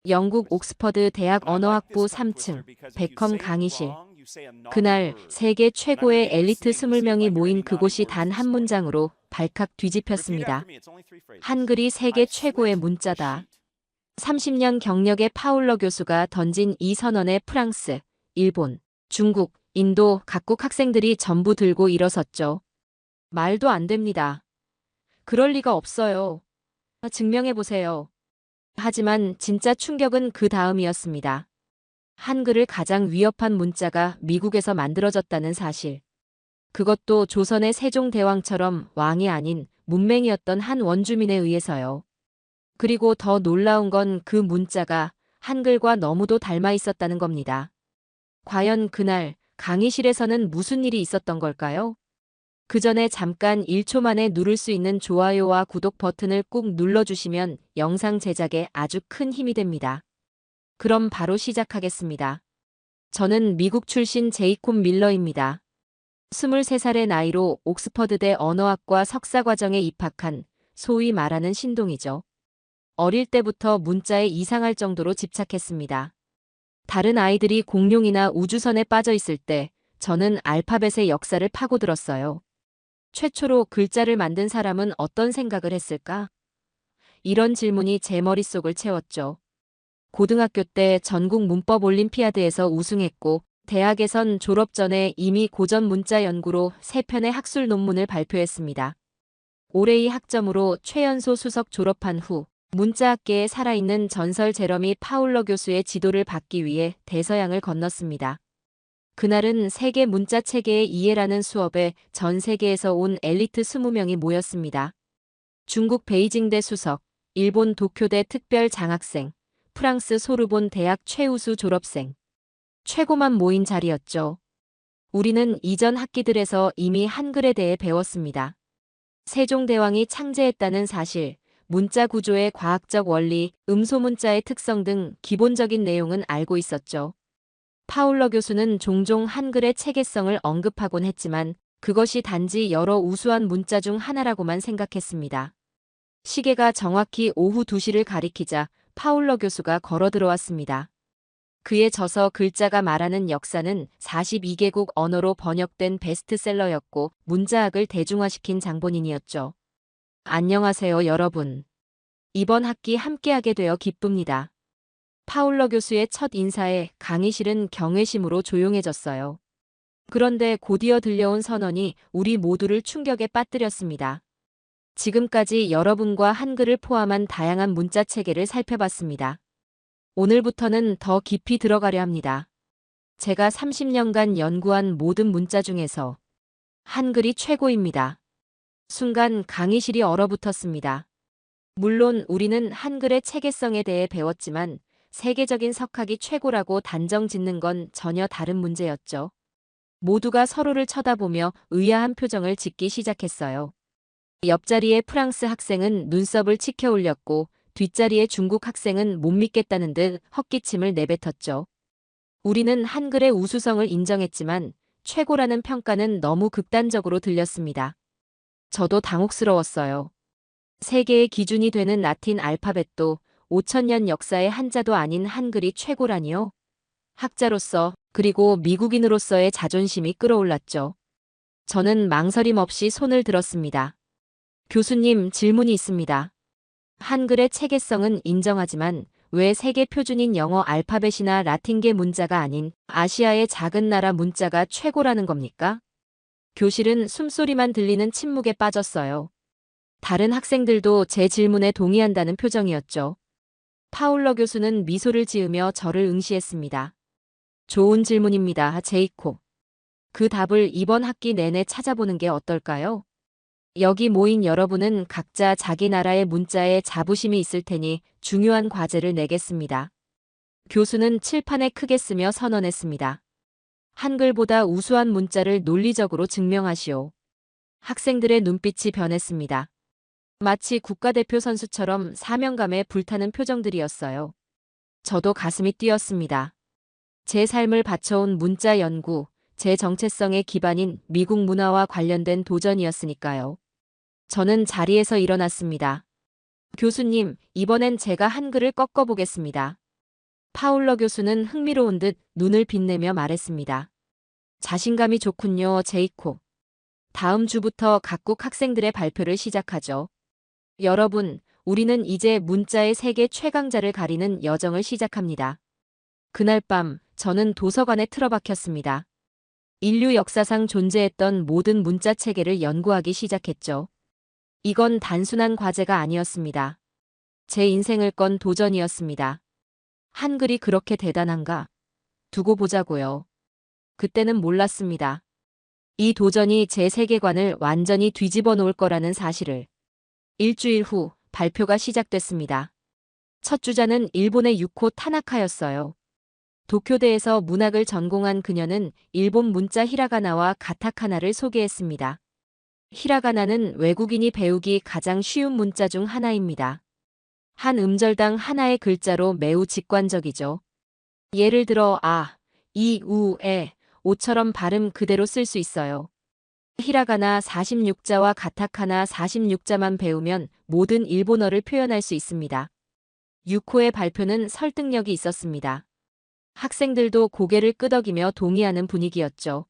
영국 옥스퍼드 대학 언어학부 3층, 베컴 강의실. 그날 세계 최고의 엘리트 20명이 모인 그곳이 단 한 문장으로 발칵 뒤집혔습니다. 한글이 세계 최고의 문자다. 30년 경력의 파울러 교수가 던진 이 선언에 프랑스, 일본, 중국, 인도 각국 학생들이 전부 들고 일어섰죠. 말도 안 됩니다. 그럴 리가 없어요. 증명해보세요. 하지만 진짜 충격은 그 다음이었습니다. 한글을 가장 위협한 문자가 미국에서 만들어졌다는 사실. 그것도 조선의 세종대왕처럼 왕이 아닌 문맹이었던 한 원주민에 의해서요. 그리고 더 놀라운 건 그 문자가 한글과 너무도 닮아 있었다는 겁니다. 과연 그날 강의실에서는 무슨 일이 있었던 걸까요? 그 전에 잠깐 1초 만에 누를 수 있는 좋아요와 구독 버튼을 꾹 눌러주시면 영상 제작에 아주 큰 힘이 됩니다. 그럼 바로 시작하겠습니다. 저는 미국 출신 제이콥 밀러입니다. 23살의 나이로 옥스퍼드대 언어학과 석사과정에 입학한 소위 말하는 신동이죠. 어릴 때부터 문자에 이상할 정도로 집착했습니다. 다른 아이들이 공룡이나 우주선에 빠져 있을 때 저는 알파벳의 역사를 파고들었어요. 최초로 글자를 만든 사람은 어떤 생각을 했을까? 이런 질문이 제 머릿속을 채웠죠. 고등학교 때 전국 문법 올림피아드에서 우승했고 대학에선 졸업 전에 이미 고전 문자 연구로 3편의 학술 논문을 발표했습니다. 올해의 학점으로 최연소 수석 졸업한 후 문자학계에 살아있는 전설 제러미 파울러 교수의 지도를 받기 위해 대서양을 건넜습니다. 그날은 세계 문자 체계의 이해라는 수업에 전 세계에서 온 엘리트 20명이 모였습니다. 중국 베이징대 수석, 일본 도쿄대 특별 장학생, 프랑스 소르본 대학 최우수 졸업생. 최고만 모인 자리였죠. 우리는 이전 학기들에서 이미 한글에 대해 배웠습니다. 세종대왕이 창제했다는 사실, 문자 구조의 과학적 원리, 음소문자의 특성 등 기본적인 내용은 알고 있었죠. 파울러 교수는 종종 한글의 체계성을 언급하곤 했지만 그것이 단지 여러 우수한 문자 중 하나라고만 생각했습니다. 시계가 정확히 오후 2시를 가리키자 파울러 교수가 걸어 들어왔습니다. 그의 저서 글자가 말하는 역사는 42개국 언어로 번역된 베스트셀러였고 문자학을 대중화시킨 장본인이었죠. 안녕하세요, 여러분. 이번 학기 함께하게 되어 기쁩니다. 파울러 교수의 첫 인사에 강의실은 경외심으로 조용해졌어요. 그런데 곧이어 들려온 선언이 우리 모두를 충격에 빠뜨렸습니다. 지금까지 여러분과 한글을 포함한 다양한 문자 체계를 살펴봤습니다. 오늘부터는 더 깊이 들어가려 합니다. 제가 30년간 연구한 모든 문자 중에서 한글이 최고입니다. 순간 강의실이 얼어붙었습니다. 물론 우리는 한글의 체계성에 대해 배웠지만 세계적인 석학이 최고라고 단정 짓는 건 전혀 다른 문제였죠. 모두가 서로를 쳐다보며 의아한 표정을 짓기 시작했어요. 옆자리의 프랑스 학생은 눈썹을 치켜 올렸고 뒷자리의 중국 학생은 못 믿겠다는 듯 헛기침을 내뱉었죠. 우리는 한글의 우수성을 인정했지만 최고라는 평가는 너무 극단적으로 들렸습니다. 저도 당혹스러웠어요. 세계의 기준이 되는 라틴 알파벳도 5천년 역사의 한자도 아닌 한글이 최고라니요? 학자로서 그리고 미국인으로서의 자존심이 끌어올랐죠. 저는 망설임 없이 손을 들었습니다. 교수님, 질문이 있습니다. 한글의 체계성은 인정하지만 왜 세계 표준인 영어 알파벳이나 라틴계 문자가 아닌 아시아의 작은 나라 문자가 최고라는 겁니까? 교실은 숨소리만 들리는 침묵에 빠졌어요. 다른 학생들도 제 질문에 동의한다는 표정이었죠. 파울러 교수는 미소를 지으며 저를 응시했습니다. 좋은 질문입니다, 제이콥. 그 답을 이번 학기 내내 찾아보는 게 어떨까요? 여기 모인 여러분은 각자 자기 나라의 문자에 자부심이 있을 테니 중요한 과제를 내겠습니다. 교수는 칠판에 크게 쓰며 선언했습니다. 한글보다 우수한 문자를 논리적으로 증명하시오. 학생들의 눈빛이 변했습니다. 마치 국가대표 선수처럼 사명감에 불타는 표정들이었어요. 저도 가슴이 뛰었습니다. 제 삶을 바쳐온 문자 연구, 제 정체성의 기반인 미국 문화와 관련된 도전이었으니까요. 저는 자리에서 일어났습니다. 교수님, 이번엔 제가 한글을 꺾어보겠습니다. 파울러 교수는 흥미로운 듯 눈을 빛내며 말했습니다. 자신감이 좋군요, 제이콥. 다음 주부터 각국 학생들의 발표를 시작하죠. 여러분, 우리는 이제 문자의 세계 최강자를 가리는 여정을 시작합니다. 그날 밤, 저는 도서관에 틀어박혔습니다. 인류 역사상 존재했던 모든 문자 체계를 연구하기 시작했죠. 이건 단순한 과제가 아니었습니다. 제 인생을 건 도전이었습니다. 한글이 그렇게 대단한가? 두고 보자고요. 그때는 몰랐습니다. 이 도전이 제 세계관을 완전히 뒤집어 놓을 거라는 사실을. 일주일 후 발표가 시작됐습니다. 첫 주자는 일본의 유코 타나카였어요. 도쿄대에서 문학을 전공한 그녀는 일본 문자 히라가나와 가타카나를 소개했습니다. 히라가나는 외국인이 배우기 가장 쉬운 문자 중 하나입니다. 한 음절당 하나의 글자로 매우 직관적이죠. 예를 들어 아, 이, 우, 에, 오처럼 발음 그대로 쓸 수 있어요. 히라가나 46자와 가타카나 46자만 배우면 모든 일본어를 표현할 수 있습니다. 유코의 발표는 설득력이 있었습니다. 학생들도 고개를 끄덕이며 동의하는 분위기였죠.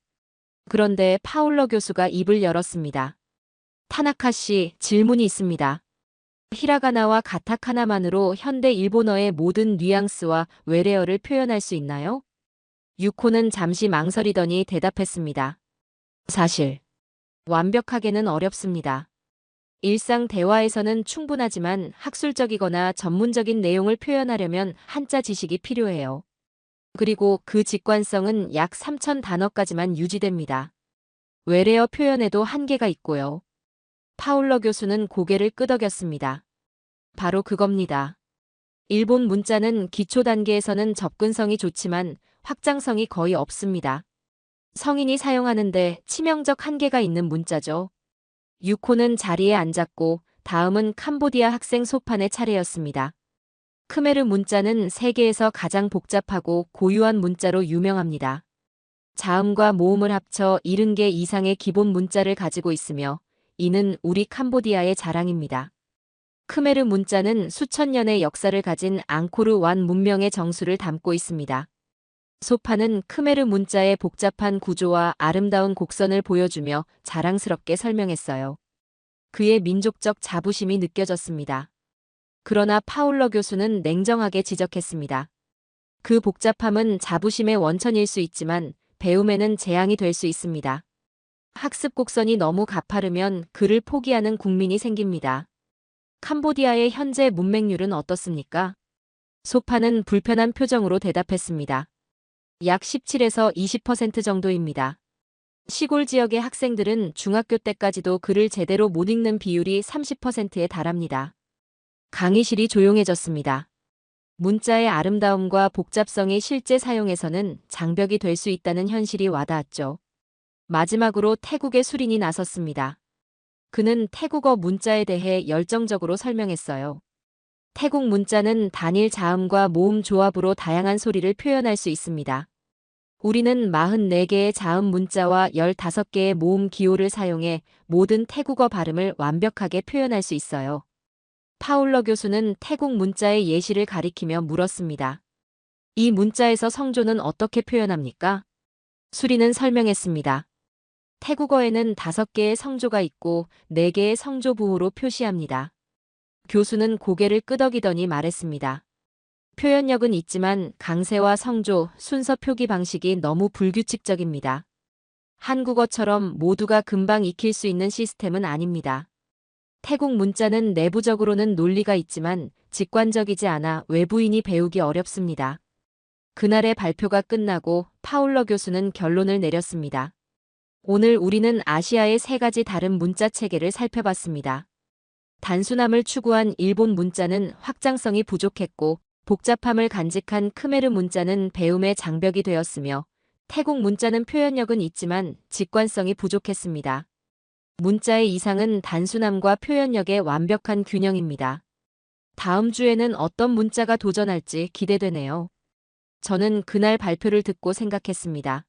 그런데 파울러 교수가 입을 열었습니다. 타나카 씨, 질문이 있습니다. 히라가나와 가타카나만으로 현대 일본어의 모든 뉘앙스와 외래어를 표현할 수 있나요? 유코는 잠시 망설이더니 대답했습니다. 사실, 완벽하게는 어렵습니다. 일상 대화에서는 충분하지만 학술적이거나 전문적인 내용을 표현하려면 한자 지식이 필요해요. 그리고 그 직관성은 약 3,000 단어까지만 유지됩니다. 외래어 표현에도 한계가 있고요. 파울러 교수는 고개를 끄덕였습니다. 바로 그겁니다. 일본 문자는 기초 단계에서는 접근성이 좋지만 확장성이 거의 없습니다. 성인이 사용하는데 치명적 한계가 있는 문자죠. 유코는 자리에 앉았고 다음은 캄보디아 학생 소판의 차례였습니다. 크메르 문자는 세계에서 가장 복잡하고 고유한 문자로 유명합니다. 자음과 모음을 합쳐 70개 이상의 기본 문자를 가지고 있으며 이는 우리 캄보디아의 자랑입니다. 크메르 문자는 수천 년의 역사를 가진 앙코르 완 문명의 정수를 담고 있습니다. 소파는 크메르 문자의 복잡한 구조와 아름다운 곡선을 보여주며 자랑스럽게 설명했어요. 그의 민족적 자부심이 느껴졌습니다. 그러나 파울러 교수는 냉정하게 지적했습니다. 그 복잡함은 자부심의 원천일 수 있지만 배움에는 재앙이 될 수 있습니다. 학습 곡선이 너무 가파르면 글을 포기하는 국민이 생깁니다. 캄보디아의 현재 문맹률은 어떻습니까? 소파는 불편한 표정으로 대답했습니다. 약 17에서 20% 정도입니다. 시골 지역의 학생들은 중학교 때까지도 글을 제대로 못 읽는 비율이 30%에 달합니다. 강의실이 조용해졌습니다. 문자의 아름다움과 복잡성이 실제 사용에서는 장벽이 될 수 있다는 현실이 와닿았죠. 마지막으로 태국의 수린이 나섰습니다. 그는 태국어 문자에 대해 열정적으로 설명했어요. 태국 문자는 단일 자음과 모음 조합으로 다양한 소리를 표현할 수 있습니다. 우리는 44개의 자음 문자와 15개의 모음 기호를 사용해 모든 태국어 발음을 완벽하게 표현할 수 있어요. 파울러 교수는 태국 문자의 예시를 가리키며 물었습니다. 이 문자에서 성조는 어떻게 표현합니까? 수리는 설명했습니다. 태국어에는 5개의 성조가 있고 4개의 성조 부호로 표시합니다. 교수는 고개를 끄덕이더니 말했습니다. 표현력은 있지만 강세와 성조, 순서 표기 방식이 너무 불규칙적입니다. 한국어처럼 모두가 금방 익힐 수 있는 시스템은 아닙니다. 태국 문자는 내부적으로는 논리가 있지만 직관적이지 않아 외부인이 배우기 어렵습니다. 그날의 발표가 끝나고 파울러 교수는 결론을 내렸습니다. 오늘 우리는 아시아의 3가지 다른 문자 체계를 살펴봤습니다. 단순함을 추구한 일본 문자는 확장성이 부족했고 복잡함을 간직한 크메르 문자는 배움의 장벽이 되었으며 태국 문자는 표현력은 있지만 직관성이 부족했습니다. 문자의 이상은 단순함과 표현력의 완벽한 균형입니다. 다음 주에는 어떤 문자가 도전할지 기대되네요. 저는 그날 발표를 듣고 생각했습니다.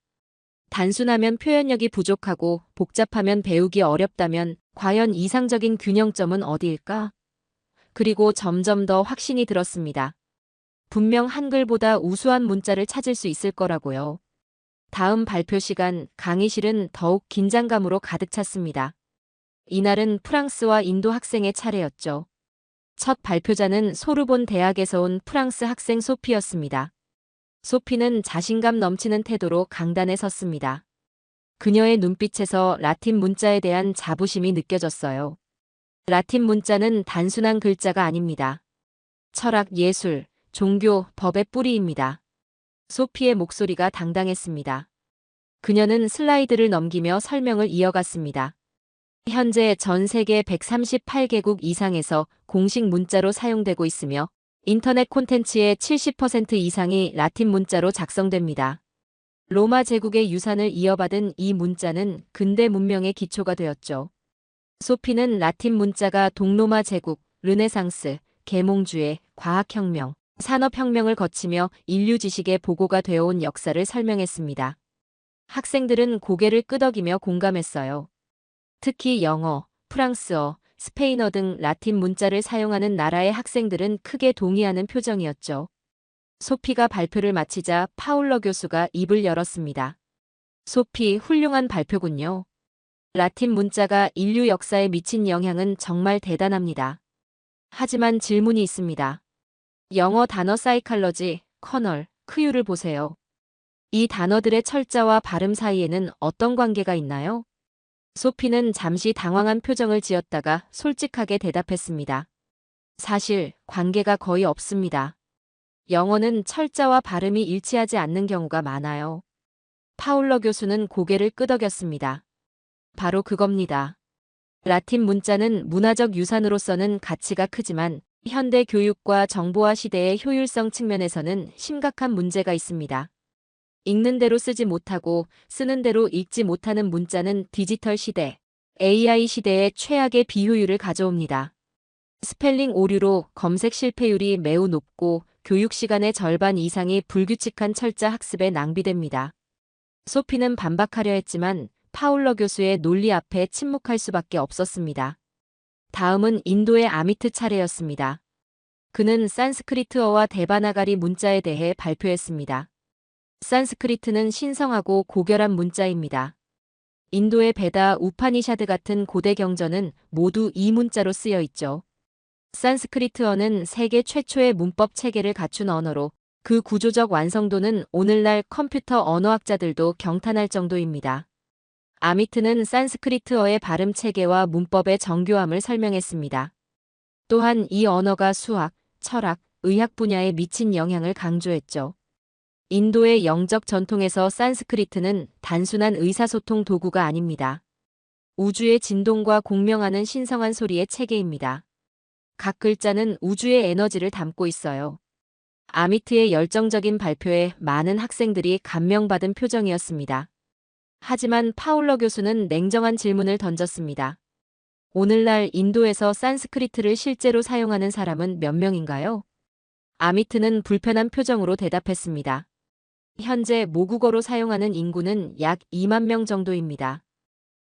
단순하면 표현력이 부족하고 복잡하면 배우기 어렵다면 과연 이상적인 균형점은 어디일까? 그리고 점점 더 확신이 들었습니다. 분명 한글보다 우수한 문자를 찾을 수 있을 거라고요. 다음 발표 시간 강의실은 더욱 긴장감으로 가득 찼습니다. 이날은 프랑스와 인도 학생의 차례였죠. 첫 발표자는 소르본 대학에서 온 프랑스 학생 소피였습니다. 소피는 자신감 넘치는 태도로 강단에 섰습니다. 그녀의 눈빛에서 라틴 문자에 대한 자부심이 느껴졌어요. 라틴 문자는 단순한 글자가 아닙니다. 철학, 예술, 종교, 법의 뿌리입니다. 소피의 목소리가 당당했습니다. 그녀는 슬라이드를 넘기며 설명을 이어갔습니다. 현재 전 세계 138개국 이상에서 공식 문자로 사용되고 있으며 인터넷 콘텐츠의 70% 이상이 라틴 문자로 작성됩니다. 로마 제국의 유산을 이어받은 이 문자는 근대 문명의 기초가 되었죠. 소피는 라틴 문자가 동로마 제국, 르네상스, 계몽주의, 과학혁명, 산업혁명을 거치며 인류 지식의 보고가 되어온 역사를 설명했습니다. 학생들은 고개를 끄덕이며 공감했어요. 특히 영어, 프랑스어, 스페인어 등 라틴 문자를 사용하는 나라의 학생들은 크게 동의하는 표정이었죠. 소피가 발표를 마치자 파울러 교수가 입을 열었습니다. 소피, 훌륭한 발표군요. 라틴 문자가 인류 역사에 미친 영향은 정말 대단합니다. 하지만 질문이 있습니다. 영어 단어 사이칼러지, 커널, 크유를 보세요. 이 단어들의 철자와 발음 사이에는 어떤 관계가 있나요? 소피는 잠시 당황한 표정을 지었다가 솔직하게 대답했습니다. 사실 관계가 거의 없습니다. 영어는 철자와 발음이 일치하지 않는 경우가 많아요. 파울러 교수는 고개를 끄덕였습니다. 바로 그겁니다. 라틴 문자는 문화적 유산으로서는 가치가 크지만 현대 교육과 정보화 시대의 효율성 측면에서는 심각한 문제가 있습니다. 읽는 대로 쓰지 못하고 쓰는 대로 읽지 못하는 문자는 디지털 시대, AI 시대의 최악의 비효율을 가져옵니다. 스펠링 오류로 검색 실패율이 매우 높고 교육 시간의 절반 이상이 불규칙한 철자 학습에 낭비됩니다. 소피는 반박하려 했지만 파울러 교수의 논리 앞에 침묵할 수밖에 없었습니다. 다음은 인도의 아미트 차례였습니다. 그는 산스크리트어와 데바나가리 문자에 대해 발표했습니다. 산스크리트는 신성하고 고결한 문자입니다. 인도의 베다, 우파니샤드 같은 고대 경전은 모두 이 문자로 쓰여 있죠. 산스크리트어는 세계 최초의 문법 체계를 갖춘 언어로 그 구조적 완성도는 오늘날 컴퓨터 언어학자들도 경탄할 정도입니다. 아미트는 산스크리트어의 발음 체계와 문법의 정교함을 설명했습니다. 또한 이 언어가 수학, 철학, 의학 분야에 미친 영향을 강조했죠. 인도의 영적 전통에서 산스크리트는 단순한 의사소통 도구가 아닙니다. 우주의 진동과 공명하는 신성한 소리의 체계입니다. 각 글자는 우주의 에너지를 담고 있어요. 아미트의 열정적인 발표에 많은 학생들이 감명받은 표정이었습니다. 하지만 파울러 교수는 냉정한 질문을 던졌습니다. 오늘날 인도에서 산스크리트를 실제로 사용하는 사람은 몇 명인가요? 아미트는 불편한 표정으로 대답했습니다. 현재 모국어로 사용하는 인구는 약 2만 명 정도입니다.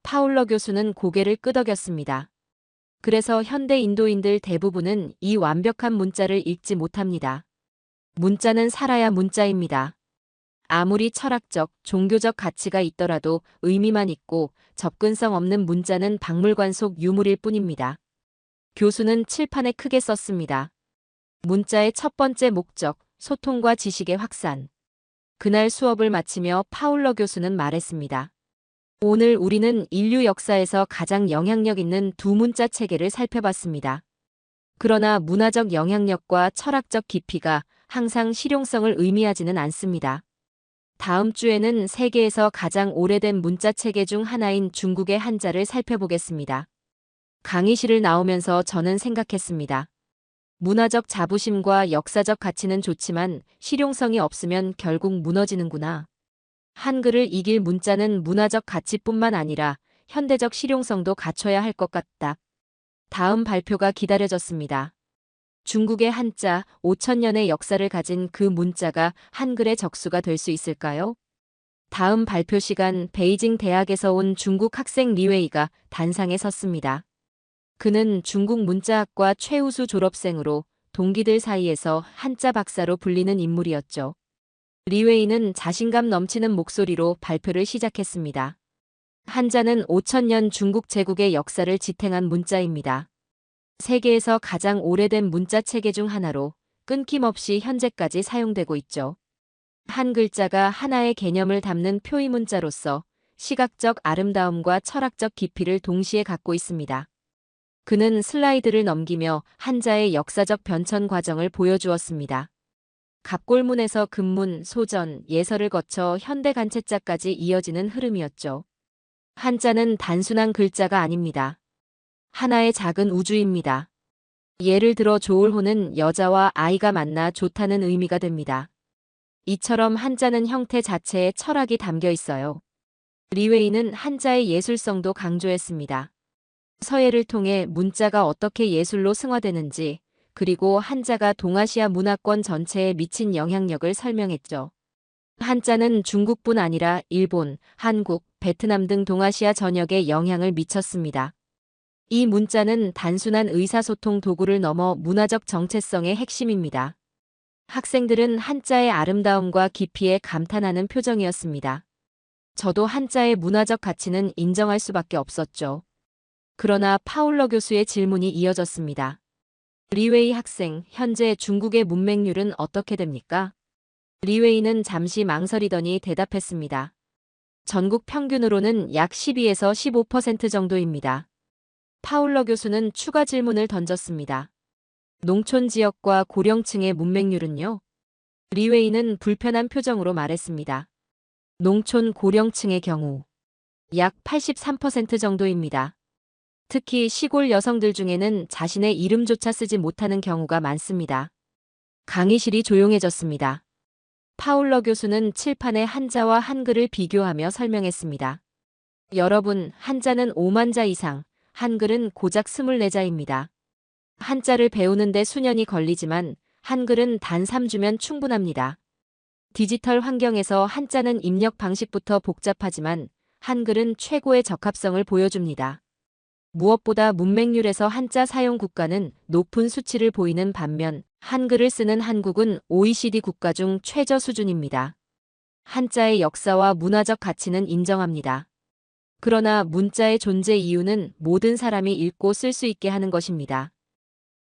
파울러 교수는 고개를 끄덕였습니다. 그래서 현대 인도인들 대부분은 이 완벽한 문자를 읽지 못합니다. 문자는 살아야 문자입니다. 아무리 철학적, 종교적 가치가 있더라도 의미만 있고 접근성 없는 문자는 박물관 속 유물일 뿐입니다. 교수는 칠판에 크게 썼습니다. 문자의 첫 번째 목적, 소통과 지식의 확산. 그날 수업을 마치며 파울러 교수는 말했습니다. 오늘 우리는 인류 역사에서 가장 영향력 있는 두 문자 체계를 살펴봤습니다. 그러나 문화적 영향력과 철학적 깊이가 항상 실용성을 의미하지는 않습니다. 다음 주에는 세계에서 가장 오래된 문자 체계 중 하나인 중국의 한자를 살펴보겠습니다. 강의실을 나오면서 저는 생각했습니다. 문화적 자부심과 역사적 가치는 좋지만 실용성이 없으면 결국 무너지는구나. 한글을 이길 문자는 문화적 가치뿐만 아니라 현대적 실용성도 갖춰야 할 것 같다. 다음 발표가 기다려졌습니다. 중국의 한자 5,000년의 역사를 가진 그 문자가 한글의 적수가 될 수 있을까요? 다음 발표 시간 베이징 대학에서 온 중국 학생 리웨이가 단상에 섰습니다. 그는 중국 문자학과 최우수 졸업생으로 동기들 사이에서 한자 박사로 불리는 인물이었죠. 리웨이는 자신감 넘치는 목소리로 발표를 시작했습니다. 한자는 5000년 중국 제국의 역사를 지탱한 문자입니다. 세계에서 가장 오래된 문자 체계 중 하나로 끊김없이 현재까지 사용되고 있죠. 한 글자가 하나의 개념을 담는 표의 문자로서 시각적 아름다움과 철학적 깊이를 동시에 갖고 있습니다. 그는 슬라이드를 넘기며 한자의 역사적 변천 과정을 보여주었습니다. 갑골문에서 금문, 소전, 예설을 거쳐 현대 간체자까지 이어지는 흐름이었죠. 한자는 단순한 글자가 아닙니다. 하나의 작은 우주입니다. 예를 들어 조울호는 여자와 아이가 만나 좋다는 의미가 됩니다. 이처럼 한자는 형태 자체에 철학이 담겨 있어요. 리웨이는 한자의 예술성도 강조했습니다. 서예를 통해 문자가 어떻게 예술로 승화되는지, 그리고 한자가 동아시아 문화권 전체에 미친 영향력을 설명했죠. 한자는 중국뿐 아니라 일본, 한국, 베트남 등 동아시아 전역에 영향을 미쳤습니다. 이 문자는 단순한 의사소통 도구를 넘어 문화적 정체성의 핵심입니다. 학생들은 한자의 아름다움과 깊이에 감탄하는 표정이었습니다. 저도 한자의 문화적 가치는 인정할 수밖에 없었죠. 그러나 파울러 교수의 질문이 이어졌습니다. 리웨이 학생, 현재 중국의 문맹률은 어떻게 됩니까? 리웨이는 잠시 망설이더니 대답했습니다. 전국 평균으로는 약 12에서 15% 정도입니다. 파울러 교수는 추가 질문을 던졌습니다. 농촌 지역과 고령층의 문맹률은요? 리웨이는 불편한 표정으로 말했습니다. 농촌 고령층의 경우 약 83% 정도입니다. 특히 시골 여성들 중에는 자신의 이름조차 쓰지 못하는 경우가 많습니다. 강의실이 조용해졌습니다. 파울러 교수는 칠판에 한자와 한글을 비교하며 설명했습니다. 여러분, 한자는 5만 자 이상, 한글은 고작 24자입니다. 한자를 배우는데 수년이 걸리지만 한글은 단 3주면 충분합니다. 디지털 환경에서 한자는 입력 방식부터 복잡하지만 한글은 최고의 적합성을 보여줍니다. 무엇보다 문맹률에서 한자 사용 국가는 높은 수치를 보이는 반면 한글을 쓰는 한국은 OECD 국가 중 최저 수준입니다. 한자의 역사와 문화적 가치는 인정합니다. 그러나 문자의 존재 이유는 모든 사람이 읽고 쓸 수 있게 하는 것입니다.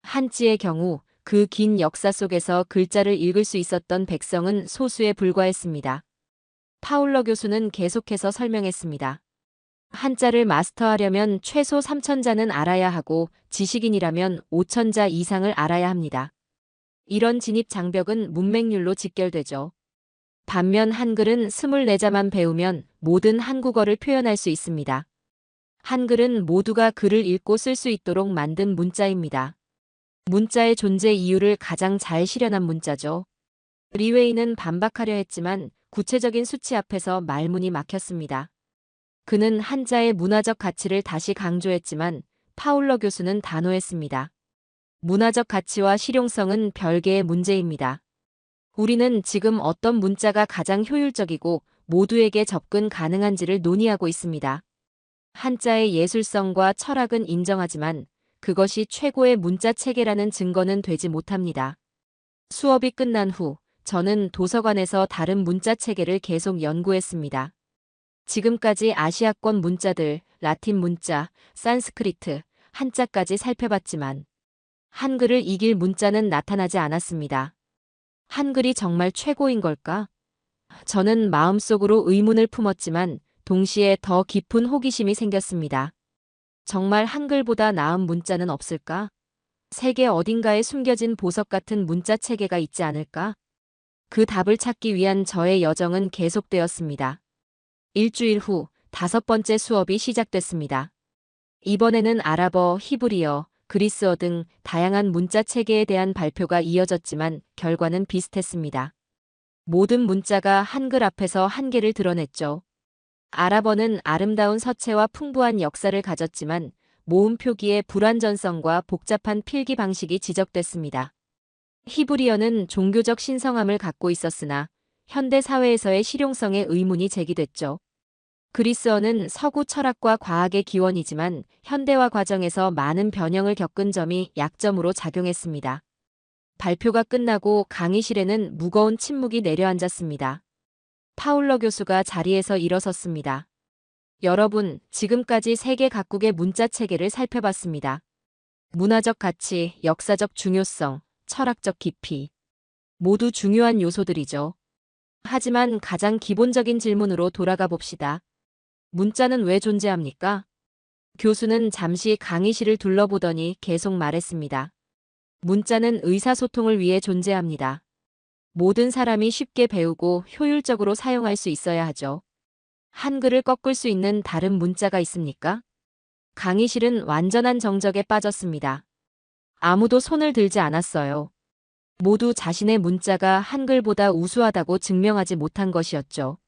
한자의 경우 그 긴 역사 속에서 글자를 읽을 수 있었던 백성은 소수에 불과했습니다. 파울러 교수는 계속해서 설명했습니다. 한자를 마스터하려면 최소 3000자는 알아야 하고 지식인이라면 5000자 이상을 알아야 합니다. 이런 진입 장벽은 문맹률로 직결되죠. 반면 한글은 24자만 배우면 모든 한국어를 표현할 수 있습니다. 한글은 모두가 글을 읽고 쓸 수 있도록 만든 문자입니다. 문자의 존재 이유를 가장 잘 실현한 문자죠. 리웨이는 반박하려 했지만 구체적인 수치 앞에서 말문이 막혔습니다. 그는 한자의 문화적 가치를 다시 강조했지만 파울러 교수는 단호했습니다. 문화적 가치와 실용성은 별개의 문제입니다. 우리는 지금 어떤 문자가 가장 효율적이고 모두에게 접근 가능한지를 논의하고 있습니다. 한자의 예술성과 철학은 인정하지만 그것이 최고의 문자 체계라는 증거는 되지 못합니다. 수업이 끝난 후 저는 도서관에서 다른 문자 체계를 계속 연구했습니다. 지금까지 아시아권 문자들, 라틴 문자, 산스크리트, 한자까지 살펴봤지만 한글을 이길 문자는 나타나지 않았습니다. 한글이 정말 최고인 걸까? 저는 마음속으로 의문을 품었지만 동시에 더 깊은 호기심이 생겼습니다. 정말 한글보다 나은 문자는 없을까? 세계 어딘가에 숨겨진 보석 같은 문자 체계가 있지 않을까? 그 답을 찾기 위한 저의 여정은 계속되었습니다. 일주일 후 5번째 수업이 시작됐습니다. 이번에는 아랍어, 히브리어, 그리스어 등 다양한 문자 체계에 대한 발표가 이어졌지만 결과는 비슷했습니다. 모든 문자가 한글 앞에서 한계를 드러냈죠. 아랍어는 아름다운 서체와 풍부한 역사를 가졌지만 모음 표기의 불완전성과 복잡한 필기 방식이 지적됐습니다. 히브리어는 종교적 신성함을 갖고 있었으나 현대 사회에서의 실용성에 의문이 제기됐죠. 그리스어는 서구 철학과 과학의 기원이지만 현대화 과정에서 많은 변형을 겪은 점이 약점으로 작용했습니다. 발표가 끝나고 강의실에는 무거운 침묵이 내려앉았습니다. 파울러 교수가 자리에서 일어섰습니다. 여러분, 지금까지 세계 각국의 문자 체계를 살펴봤습니다. 문화적 가치, 역사적 중요성, 철학적 깊이. 모두 중요한 요소들이죠. 하지만 가장 기본적인 질문으로 돌아가 봅시다. 문자는 왜 존재합니까? 교수는 잠시 강의실을 둘러보더니 계속 말했습니다. 문자는 의사소통을 위해 존재합니다. 모든 사람이 쉽게 배우고 효율적으로 사용할 수 있어야 하죠. 한글을 꺾을 수 있는 다른 문자가 있습니까? 강의실은 완전한 정적에 빠졌습니다. 아무도 손을 들지 않았어요. 모두 자신의 문자가 한글보다 우수하다고 증명하지 못한 것이었죠.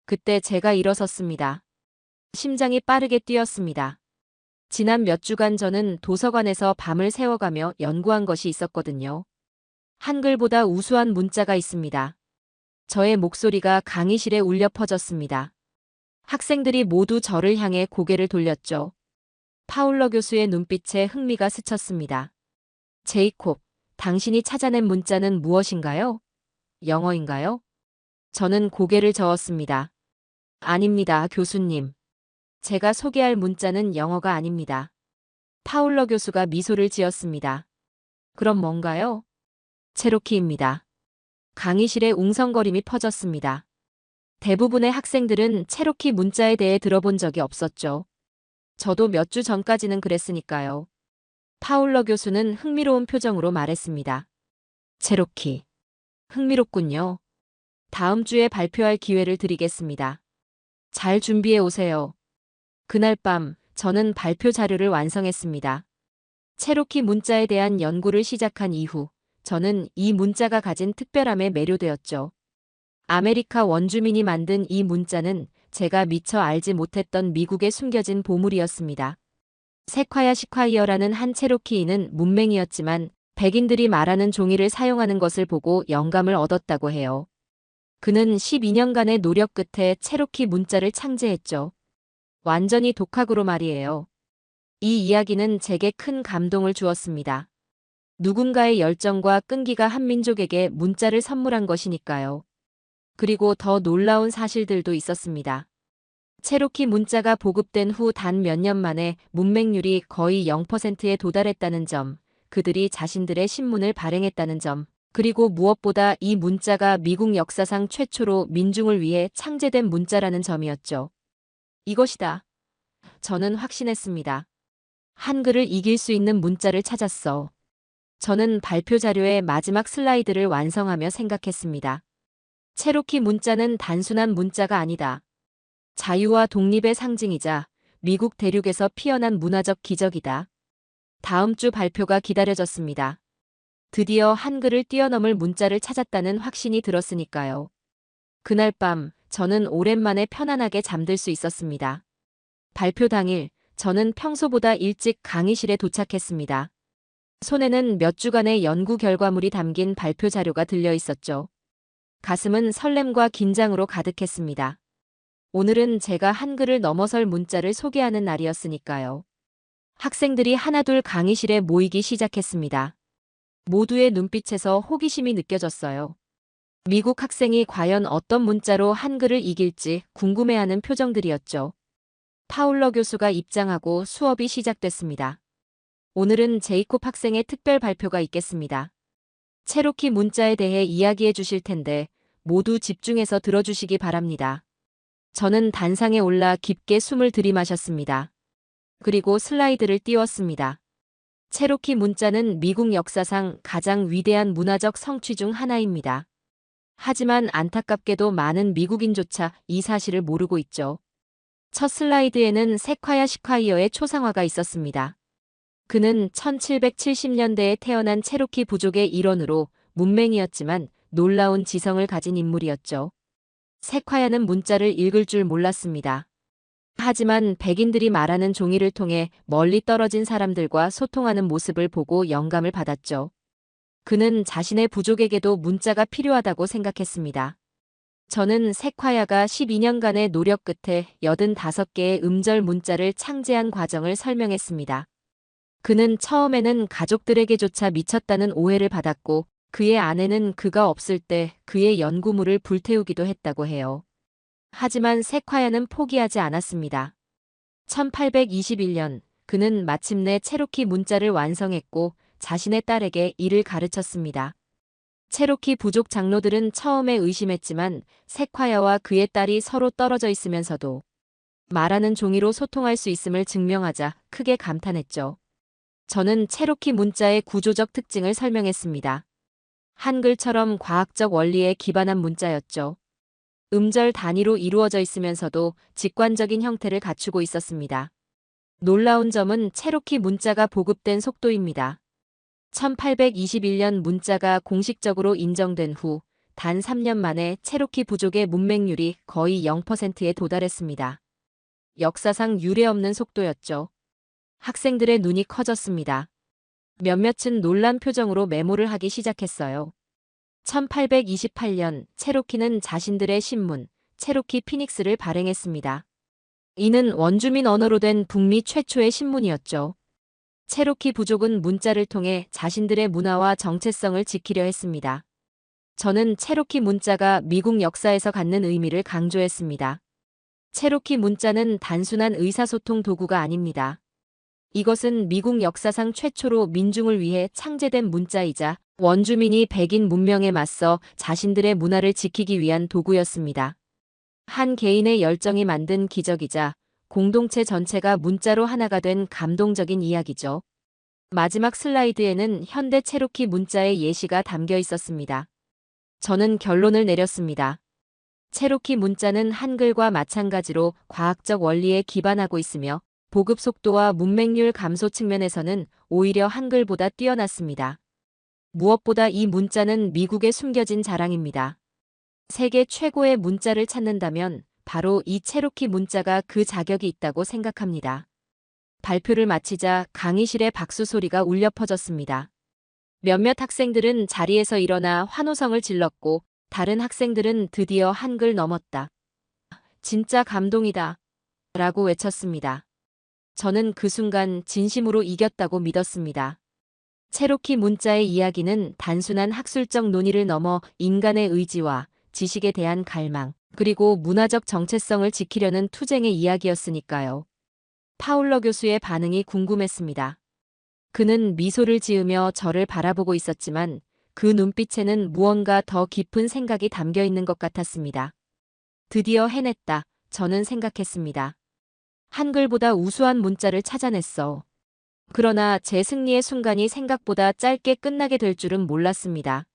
그때 제가 일어섰습니다. 심장이 빠르게 뛰었습니다. 지난 몇 주간 저는 도서관에서 밤을 새워가며 연구한 것이 있었거든요. 한글보다 우수한 문자가 있습니다. 저의 목소리가 강의실에 울려 퍼졌습니다. 학생들이 모두 저를 향해 고개를 돌렸죠. 파울러 교수의 눈빛에 흥미가 스쳤습니다. 제이콥, 당신이 찾아낸 문자는 무엇인가요? 영어인가요? 저는 고개를 저었습니다. 아닙니다, 교수님. 제가 소개할 문자는 영어가 아닙니다. 파울러 교수가 미소를 지었습니다. 그럼 뭔가요? 체로키입니다. 강의실에 웅성거림이 퍼졌습니다. 대부분의 학생들은 체로키 문자에 대해 들어본 적이 없었죠. 저도 몇 주 전까지는 그랬으니까요. 파울러 교수는 흥미로운 표정으로 말했습니다. 체로키. 흥미롭군요. 다음 주에 발표할 기회를 드리겠습니다. 잘 준비해 오세요. 그날 밤 저는 발표 자료를 완성했습니다. 체로키 문자에 대한 연구를 시작한 이후 저는 이 문자가 가진 특별함에 매료되었죠. 아메리카 원주민이 만든 이 문자는 제가 미처 알지 못했던 미국에 숨겨진 보물이었습니다. 세콰야 시콰이어라는 한 체로키인은 문맹이었지만 백인들이 말하는 종이를 사용하는 것을 보고 영감을 얻었다고 해요. 그는 12년간의 노력 끝에 체로키 문자를 창제했죠. 완전히 독학으로 말이에요. 이 이야기는 제게 큰 감동을 주었습니다. 누군가의 열정과 끈기가 한 민족에게 문자를 선물한 것이니까요. 그리고 더 놀라운 사실들도 있었습니다. 체로키 문자가 보급된 후 단 몇 년 만에 문맹률이 거의 0%에 도달했다는 점, 그들이 자신들의 신문을 발행했다는 점, 그리고 무엇보다 이 문자가 미국 역사상 최초로 민중을 위해 창제된 문자라는 점이었죠. 이것이다. 저는 확신했습니다. 한글을 이길 수 있는 문자를 찾았어. 저는 발표 자료의 마지막 슬라이드를 완성하며 생각했습니다. 체로키 문자는 단순한 문자가 아니다. 자유와 독립의 상징이자 미국 대륙에서 피어난 문화적 기적이다. 다음 주 발표가 기다려졌습니다. 드디어 한글을 뛰어넘을 문자를 찾았다는 확신이 들었으니까요. 그날 밤 저는 오랜만에 편안하게 잠들 수 있었습니다. 발표 당일 저는 평소보다 일찍 강의실에 도착했습니다. 손에는 몇 주간의 연구 결과물이 담긴 발표 자료가 들려 있었죠. 가슴은 설렘과 긴장으로 가득했습니다. 오늘은 제가 한글을 넘어설 문자를 소개하는 날이었으니까요. 학생들이 하나둘 강의실에 모이기 시작했습니다. 모두의 눈빛에서 호기심이 느껴졌어요. 미국 학생이 과연 어떤 문자로 한글을 이길지 궁금해하는 표정들이었죠. 파울러 교수가 입장하고 수업이 시작됐습니다. 오늘은 제이콥 학생의 특별 발표가 있겠습니다. 체로키 문자에 대해 이야기해 주실 텐데 모두 집중해서 들어주시기 바랍니다. 저는 단상에 올라 깊게 숨을 들이마셨습니다. 그리고 슬라이드를 띄웠습니다. 체로키 문자는 미국 역사상 가장 위대한 문화적 성취 중 하나입니다. 하지만 안타깝게도 많은 미국인조차 이 사실을 모르고 있죠. 첫 슬라이드에는 세콰야 시콰이어의 초상화가 있었습니다. 그는 1770년대에 태어난 체로키 부족의 일원으로 문맹이었지만 놀라운 지성을 가진 인물이었죠. 세콰야는 문자를 읽을 줄 몰랐습니다. 하지만 백인들이 말하는 종이를 통해 멀리 떨어진 사람들과 소통하는 모습을 보고 영감을 받았죠. 그는 자신의 부족에게도 문자가 필요하다고 생각했습니다. 저는 세콰야가 12년간의 노력 끝에 85개의 음절 문자를 창제한 과정을 설명했습니다. 그는 처음에는 가족들에게조차 미쳤다는 오해를 받았고 그의 아내는 그가 없을 때 그의 연구물을 불태우기도 했다고 해요. 하지만 세콰야는 포기하지 않았습니다. 1821년 그는 마침내 체로키 문자를 완성했고 자신의 딸에게 이를 가르쳤습니다. 체로키 부족 장로들은 처음에 의심했지만 세콰야와 그의 딸이 서로 떨어져 있으면서도 말하는 종이로 소통할 수 있음을 증명하자 크게 감탄했죠. 저는 체로키 문자의 구조적 특징을 설명했습니다. 한글처럼 과학적 원리에 기반한 문자였죠. 음절 단위로 이루어져 있으면서도 직관적인 형태를 갖추고 있었습니다. 놀라운 점은 체로키 문자가 보급된 속도입니다. 1821년 문자가 공식적으로 인정된 후 단 3년 만에 체로키 부족의 문맹률이 거의 0%에 도달했습니다. 역사상 유례없는 속도였죠. 학생들의 눈이 커졌습니다. 몇몇은 놀란 표정으로 메모를 하기 시작했어요. 1828년 체로키는 자신들의 신문, 체로키 피닉스를 발행했습니다. 이는 원주민 언어로 된 북미 최초의 신문이었죠. 체로키 부족은 문자를 통해 자신들의 문화와 정체성을 지키려 했습니다. 저는 체로키 문자가 미국 역사에서 갖는 의미를 강조했습니다. 체로키 문자는 단순한 의사소통 도구가 아닙니다. 이것은 미국 역사상 최초로 민중을 위해 창제된 문자이자 원주민이 백인 문명에 맞서 자신들의 문화를 지키기 위한 도구였습니다. 한 개인의 열정이 만든 기적이자 공동체 전체가 문자로 하나가 된 감동적인 이야기죠. 마지막 슬라이드에는 현대 체로키 문자의 예시가 담겨 있었습니다. 저는 결론을 내렸습니다. 체로키 문자는 한글과 마찬가지로 과학적 원리에 기반하고 있으며 보급 속도와 문맹률 감소 측면에서는 오히려 한글보다 뛰어났습니다. 무엇보다 이 문자는 미국의 숨겨진 자랑입니다. 세계 최고의 문자를 찾는다면 바로 이 체로키 문자가 그 자격이 있다고 생각합니다. 발표를 마치자 강의실에 박수 소리가 울려 퍼졌습니다. 몇몇 학생들은 자리에서 일어나 환호성을 질렀고 다른 학생들은 드디어 한글 넘었다. 진짜 감동이다. 라고 외쳤습니다. 저는 그 순간 진심으로 이겼다고 믿었습니다. 체로키 문자의 이야기는 단순한 학술적 논의를 넘어 인간의 의지와 지식에 대한 갈망, 그리고 문화적 정체성을 지키려는 투쟁의 이야기였으니까요. 파울러 교수의 반응이 궁금했습니다. 그는 미소를 지으며 저를 바라보고 있었지만 그 눈빛에는 무언가 더 깊은 생각이 담겨 있는 것 같았습니다. 드디어 해냈다. 저는 생각했습니다. 한글보다 우수한 문자를 찾아냈어. 그러나 제 승리의 순간이 생각보다 짧게 끝나게 될 줄은 몰랐습니다.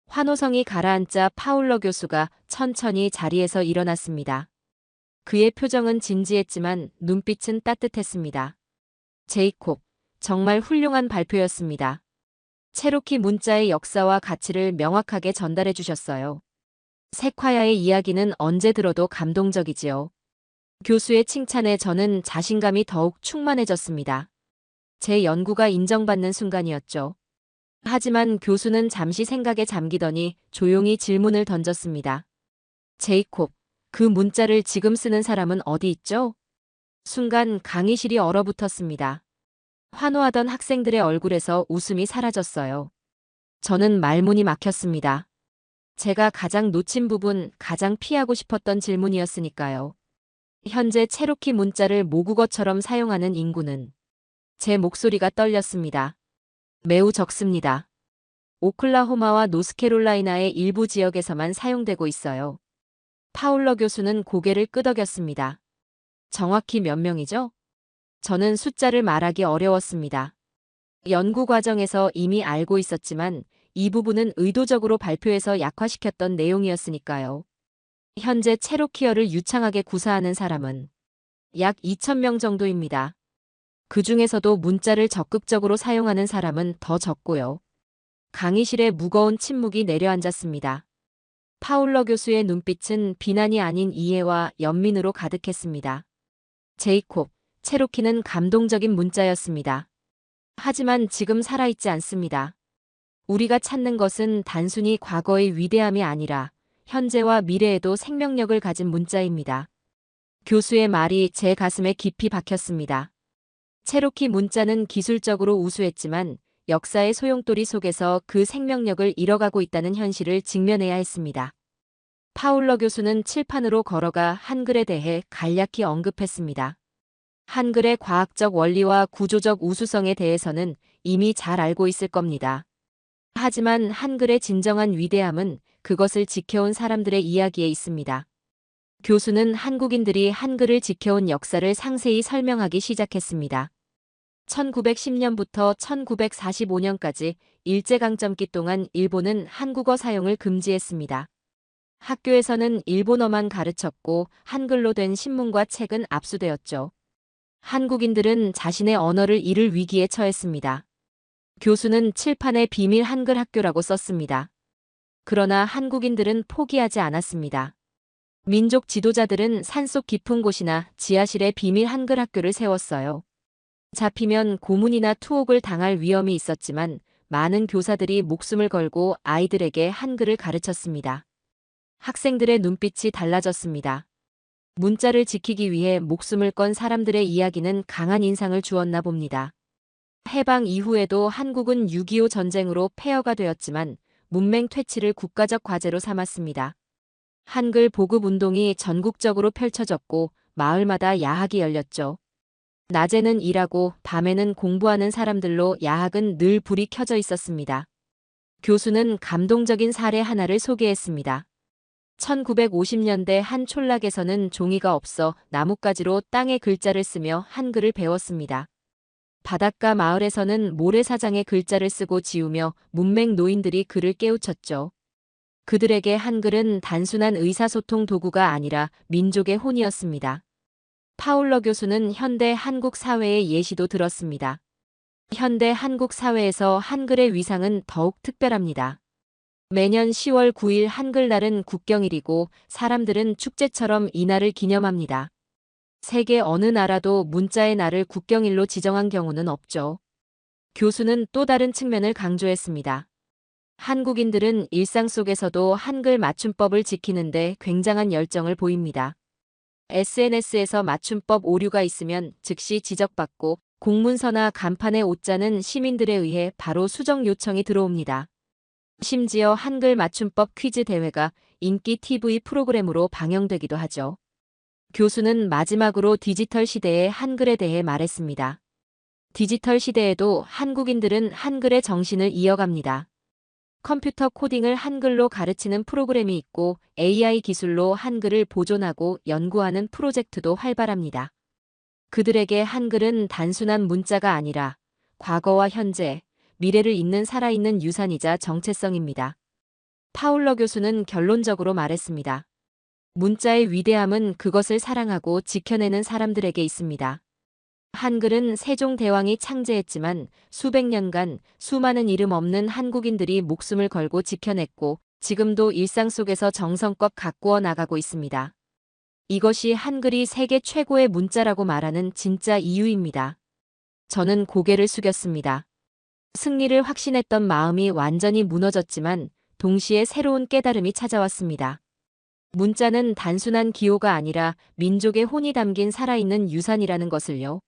환호성이 가라앉자 파울러 교수가 천천히 자리에서 일어났습니다. 그의 표정은 진지했지만 눈빛은 따뜻했습니다. 제이콥, 정말 훌륭한 발표였습니다. 체로키 문자의 역사와 가치를 명확하게 전달해 주셨어요. 세콰야의 이야기는 언제 들어도 감동적이지요. 교수의 칭찬에 저는 자신감이 더욱 충만해졌습니다. 제 연구가 인정받는 순간이었죠. 하지만 교수는 잠시 생각에 잠기더니 조용히 질문을 던졌습니다. 제이콥, 그 문자를 지금 쓰는 사람은 어디 있죠? 순간 강의실이 얼어붙었습니다. 환호하던 학생들의 얼굴에서 웃음이 사라졌어요. 저는 말문이 막혔습니다. 제가 가장 놓친 부분, 가장 피하고 싶었던 질문이었으니까요. 현재 체로키 문자를 모국어처럼 사용하는 인구는 제 목소리가 떨렸습니다. 매우 적습니다. 오클라호마와 노스캐롤라이나의 일부 지역에서만 사용되고 있어요. 파울러 교수는 고개를 끄덕였습니다. 정확히 몇 명이죠? 저는 숫자를 말하기 어려웠습니다. 연구 과정에서 이미 알고 있었지만 이 부분은 의도적으로 발표에서 약화시켰던 내용이었으니까요. 현재 체로키어를 유창하게 구사하는 사람은 약 2,000명 정도입니다. 그 중에서도 문자를 적극적으로 사용하는 사람은 더 적고요. 강의실에 무거운 침묵이 내려앉았습니다. 파울러 교수의 눈빛은 비난이 아닌 이해와 연민으로 가득했습니다. 제이콥, 체로키는 감동적인 문자였습니다. 하지만 지금 살아있지 않습니다. 우리가 찾는 것은 단순히 과거의 위대함이 아니라 현재와 미래에도 생명력을 가진 문자입니다. 교수의 말이 제 가슴에 깊이 박혔습니다. 체로키 문자는 기술적으로 우수했지만 역사의 소용돌이 속에서 그 생명력을 잃어가고 있다는 현실을 직면해야 했습니다. 파울러 교수는 칠판으로 걸어가 한글에 대해 간략히 언급했습니다. 한글의 과학적 원리와 구조적 우수성에 대해서는 이미 잘 알고 있을 겁니다. 하지만 한글의 진정한 위대함은 그것을 지켜온 사람들의 이야기에 있습니다. 교수는 한국인들이 한글을 지켜온 역사를 상세히 설명하기 시작했습니다. 1910년부터 1945년까지 일제강점기 동안 일본은 한국어 사용을 금지했습니다. 학교에서는 일본어만 가르쳤고 한글로 된 신문과 책은 압수되었죠. 한국인들은 자신의 언어를 잃을 위기에 처했습니다. 교수는 칠판에 비밀 한글 학교라고 썼습니다. 그러나 한국인들은 포기하지 않았습니다. 민족 지도자들은 산속 깊은 곳이나 지하실에 비밀 한글 학교를 세웠어요. 잡히면 고문이나 투옥을 당할 위험이 있었지만 많은 교사들이 목숨을 걸고 아이들에게 한글을 가르쳤습니다. 학생들의 눈빛이 달라졌습니다. 문자를 지키기 위해 목숨을 건 사람들의 이야기는 강한 인상을 주었나 봅니다. 해방 이후에도 한국은 6.25 전쟁으로 폐허가 되었지만 문맹 퇴치를 국가적 과제로 삼았습니다. 한글 보급 운동이 전국적으로 펼쳐졌고 마을마다 야학이 열렸죠. 낮에는 일하고 밤에는 공부하는 사람들로 야학은 늘 불이 켜져 있었습니다. 교수는 감동적인 사례 하나를 소개했습니다. 1950년대 한 촌락에서는 종이가 없어 나뭇가지로 땅에 글자를 쓰며 한글을 배웠습니다. 바닷가 마을에서는 모래사장에 글자를 쓰고 지우며 문맹 노인들이 글을 깨우쳤죠. 그들에게 한글은 단순한 의사소통 도구가 아니라 민족의 혼이었습니다. 파울러 교수는 현대 한국 사회의 예시도 들었습니다. 현대 한국 사회에서 한글의 위상은 더욱 특별합니다. 매년 10월 9일 한글날은 국경일이고 사람들은 축제처럼 이날을 기념합니다. 세계 어느 나라도 문자의 날을 국경일로 지정한 경우는 없죠. 교수는 또 다른 측면을 강조했습니다. 한국인들은 일상 속에서도 한글 맞춤법을 지키는데 굉장한 열정을 보입니다. SNS에서 맞춤법 오류가 있으면 즉시 지적받고 공문서나 간판의 오자는 시민들에 의해 바로 수정 요청이 들어옵니다. 심지어 한글 맞춤법 퀴즈 대회가 인기 TV 프로그램으로 방영되기도 하죠. 교수는 마지막으로 디지털 시대의 한글에 대해 말했습니다. 디지털 시대에도 한국인들은 한글의 정신을 이어갑니다. 컴퓨터 코딩을 한글로 가르치는 프로그램이 있고 AI 기술로 한글을 보존하고 연구하는 프로젝트도 활발합니다. 그들에게 한글은 단순한 문자가 아니라 과거와 현재, 미래를 잇는 살아있는 유산이자 정체성입니다. 파울러 교수는 결론적으로 말했습니다. 문자의 위대함은 그것을 사랑하고 지켜내는 사람들에게 있습니다. 한글은 세종대왕이 창제했지만 수백 년간 수많은 이름 없는 한국인들이 목숨을 걸고 지켜냈고 지금도 일상 속에서 정성껏 가꾸어 나가고 있습니다. 이것이 한글이 세계 최고의 문자라고 말하는 진짜 이유입니다. 저는 고개를 숙였습니다. 승리를 확신했던 마음이 완전히 무너졌지만 동시에 새로운 깨달음이 찾아왔습니다. 문자는 단순한 기호가 아니라 민족의 혼이 담긴 살아있는 유산이라는 것을요.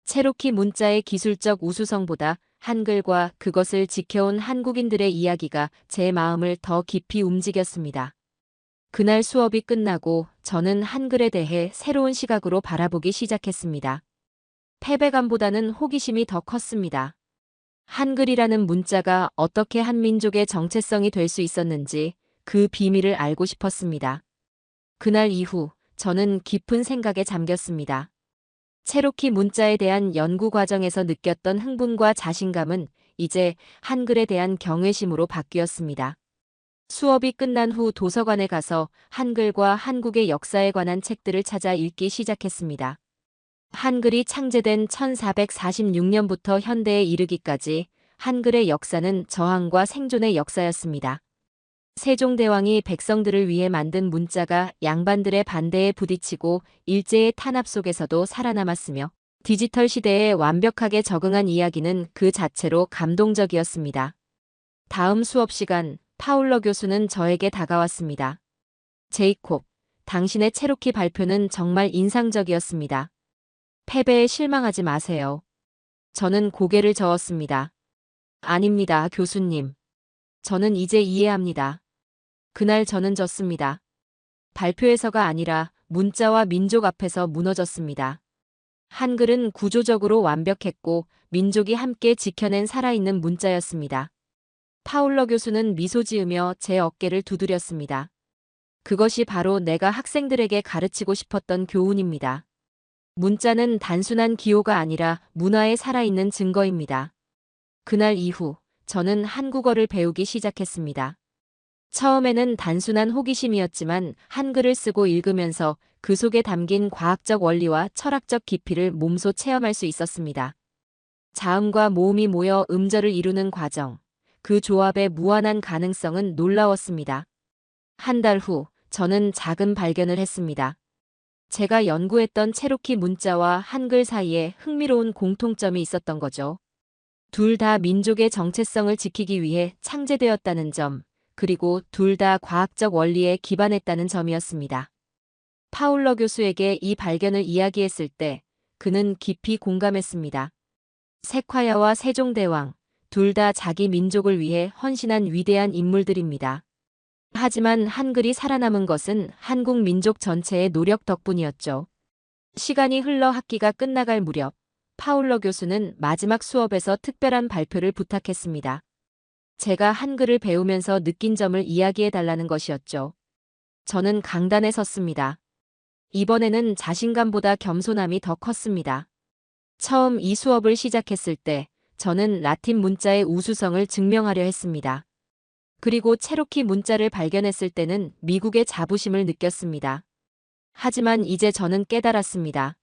체로키 문자의 기술적 우수성보다 한글과 그것을 지켜온 한국인들의 이야기가 제 마음을 더 깊이 움직였습니다. 그날 수업이 끝나고 저는 한글에 대해 새로운 시각으로 바라보기 시작했습니다. 패배감보다는 호기심이 더 컸습니다. 한글이라는 문자가 어떻게 한 민족의 정체성이 될 수 있었는지 그 비밀을 알고 싶었습니다. 그날 이후 저는 깊은 생각에 잠겼습니다. 체로키 문자에 대한 연구 과정에서 느꼈던 흥분과 자신감은 이제 한글에 대한 경외심으로 바뀌었습니다. 수업이 끝난 후 도서관에 가서 한글과 한국의 역사에 관한 책들을 찾아 읽기 시작했습니다. 한글이 창제된 1446년부터 현대에 이르기까지 한글의 역사는 저항과 생존의 역사였습니다. 세종대왕이 백성들을 위해 만든 문자가 양반들의 반대에 부딪히고 일제의 탄압 속에서도 살아남았으며 디지털 시대에 완벽하게 적응한 이야기는 그 자체로 감동적이었습니다. 다음 수업 시간 파울러 교수는 저에게 다가왔습니다. 제이콥, 당신의 체로키 발표는 정말 인상적이었습니다. 패배에 실망하지 마세요. 저는 고개를 저었습니다. 아닙니다, 교수님. 저는 이제 이해합니다. 그날 저는 졌습니다. 발표에서가 아니라 문자와 민족 앞에서 무너졌습니다. 한글은 구조적으로 완벽했고 민족이 함께 지켜낸 살아있는 문자였습니다. 파울러 교수는 미소 지으며 제 어깨를 두드렸습니다. 그것이 바로 내가 학생들에게 가르치고 싶었던 교훈입니다. 문자는 단순한 기호가 아니라 문화의 살아있는 증거입니다. 그날 이후 저는 한국어를 배우기 시작했습니다. 처음에는 단순한 호기심이었지만 한글을 쓰고 읽으면서 그 속에 담긴 과학적 원리와 철학적 깊이를 몸소 체험할 수 있었습니다. 자음과 모음이 모여 음절을 이루는 과정, 그 조합의 무한한 가능성은 놀라웠습니다. 한 달 후 저는 작은 발견을 했습니다. 제가 연구했던 체로키 문자와 한글 사이에 흥미로운 공통점이 있었던 거죠. 둘 다 민족의 정체성을 지키기 위해 창제되었다는 점, 그리고 둘 다 과학적 원리에 기반했다는 점이었습니다. 파울러 교수에게 이 발견을 이야기했을 때 그는 깊이 공감했습니다. 세콰야와 세종대왕, 둘 다 자기 민족을 위해 헌신한 위대한 인물들입니다. 하지만 한글이 살아남은 것은 한국 민족 전체의 노력 덕분이었죠. 시간이 흘러 학기가 끝나갈 무렵 파울러 교수는 마지막 수업에서 특별한 발표를 부탁했습니다. 제가 한글을 배우면서 느낀 점을 이야기해달라는 것이었죠. 저는 강단에 섰습니다. 이번에는 자신감보다 겸손함이 더 컸습니다. 처음 이 수업을 시작했을 때 저는 라틴 문자의 우수성을 증명하려 했습니다. 그리고 체로키 문자를 발견했을 때는 미국의 자부심을 느꼈습니다. 하지만 이제 저는 깨달았습니다.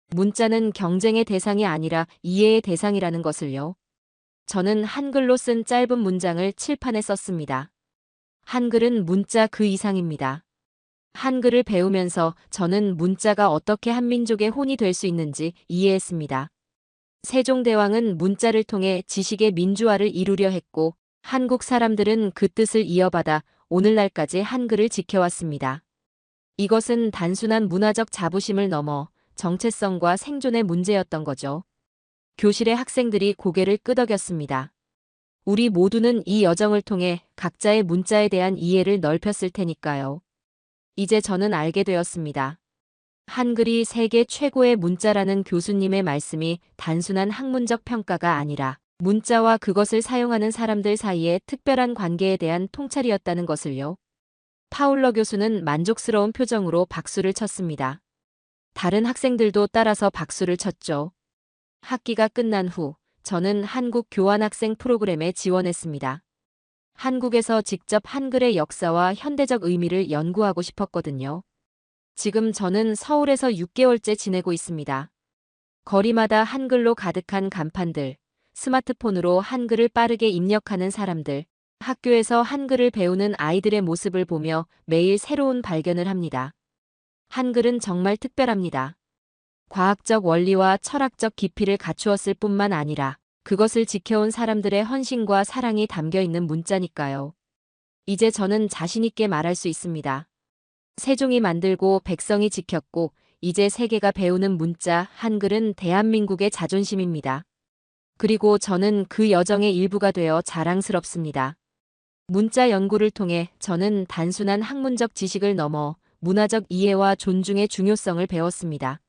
문자는 경쟁의 대상이 아니라 이해의 대상이라는 것을요. 저는 한글로 쓴 짧은 문장을 칠판에 썼습니다. 한글은 문자 그 이상입니다. 한글을 배우면서 저는 문자가 어떻게 한민족의 혼이 될 수 있는지 이해했습니다. 세종대왕은 문자를 통해 지식의 민주화를 이루려 했고 한국 사람들은 그 뜻을 이어받아 오늘날까지 한글을 지켜왔습니다. 이것은 단순한 문화적 자부심을 넘어 정체성과 생존의 문제였던 거죠. 교실의 학생들이 고개를 끄덕였습니다. 우리 모두는 이 여정을 통해 각자의 문자에 대한 이해를 넓혔을 테니까요. 이제 저는 알게 되었습니다. 한글이 세계 최고의 문자라는 교수님의 말씀이 단순한 학문적 평가가 아니라 문자와 그것을 사용하는 사람들 사이의 특별한 관계에 대한 통찰이었다는 것을요. 파울러 교수는 만족스러운 표정으로 박수를 쳤습니다. 다른 학생들도 따라서 박수를 쳤죠. 학기가 끝난 후 저는 한국 교환학생 프로그램에 지원했습니다. 한국에서 직접 한글의 역사와 현대적 의미를 연구하고 싶었거든요. 지금 저는 서울에서 6개월째 지내고 있습니다. 거리마다 한글로 가득한 간판들, 스마트폰으로 한글을 빠르게 입력하는 사람들, 학교에서 한글을 배우는 아이들의 모습을 보며 매일 새로운 발견을 합니다. 한글은 정말 특별합니다. 과학적 원리와 철학적 깊이를 갖추었을 뿐만 아니라 그것을 지켜온 사람들의 헌신과 사랑이 담겨 있는 문자니까요. 이제 저는 자신 있게 말할 수 있습니다. 세종이 만들고 백성이 지켰고 이제 세계가 배우는 문자 한글은 대한민국의 자존심입니다. 그리고 저는 그 여정의 일부가 되어 자랑스럽습니다. 문자 연구를 통해 저는 단순한 학문적 지식을 넘어 문화적 이해와 존중의 중요성을 배웠습니다.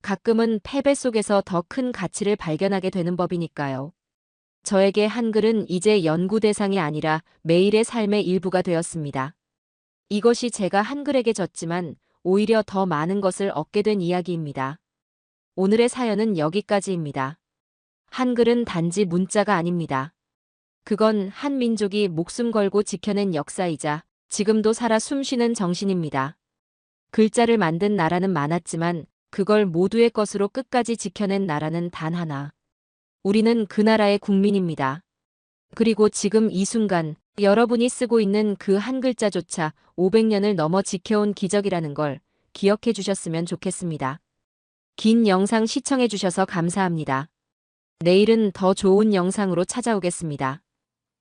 가끔은 패배 속에서 더 큰 가치를 발견하게 되는 법이니까요. 저에게 한글은 이제 연구 대상이 아니라 매일의 삶의 일부가 되었습니다. 이것이 제가 한글에게 졌지만 오히려 더 많은 것을 얻게 된 이야기입니다. 오늘의 사연은 여기까지입니다. 한글은 단지 문자가 아닙니다. 그건 한 민족이 목숨 걸고 지켜낸 역사이자 지금도 살아 숨쉬는 정신입니다. 글자를 만든 나라는 많았지만 그걸 모두의 것으로 끝까지 지켜낸 나라는 단 하나. 우리는 그 나라의 국민입니다. 그리고 지금 이 순간 여러분이 쓰고 있는 그 한 글자조차 500년을 넘어 지켜온 기적이라는 걸 기억해 주셨으면 좋겠습니다. 긴 영상 시청해 주셔서 감사합니다. 내일은 더 좋은 영상으로 찾아오겠습니다.